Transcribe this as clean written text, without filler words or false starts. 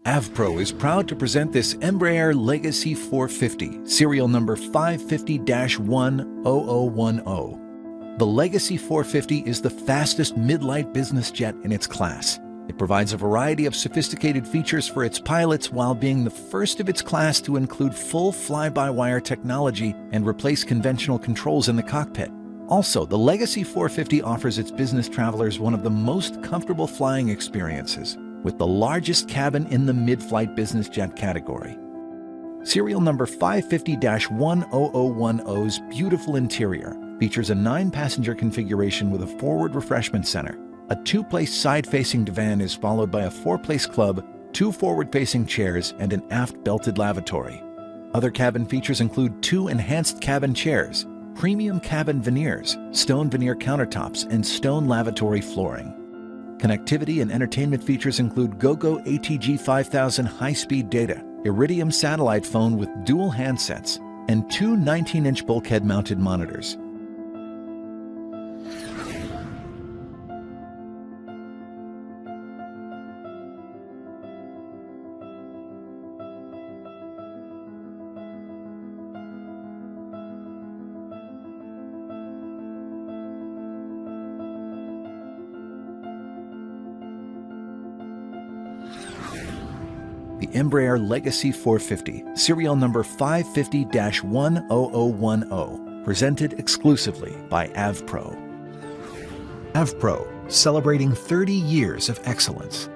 Avpro is proud to present this Embraer Legacy 450, serial number 550-10010. The Legacy 450 is the fastest mid-light business jet in its class. It provides a variety of sophisticated features for its pilots while being the first of its class to include full fly-by-wire technology and replace conventional controls in the cockpit. Also, the Legacy 450 offers its business travelers one of the most comfortable flying experiences, with the largest cabin in the mid-flight business jet category. Serial number 550-10010's beautiful interior features a 9-passenger configuration with a forward refreshment center. A 2-place side-facing divan is followed by a 4-place club, 2 forward-facing chairs, and an aft-belted lavatory. Other cabin features include 2 enhanced cabin chairs, premium cabin veneers, stone veneer countertops, and stone lavatory flooring. Connectivity and entertainment features include GoGo ATG 5000 high-speed data, Iridium satellite phone with dual handsets, and 2 19-inch bulkhead-mounted monitors. The Embraer Legacy 450, serial number 550-10010, presented exclusively by Avpro. Avpro, celebrating 30 years of excellence.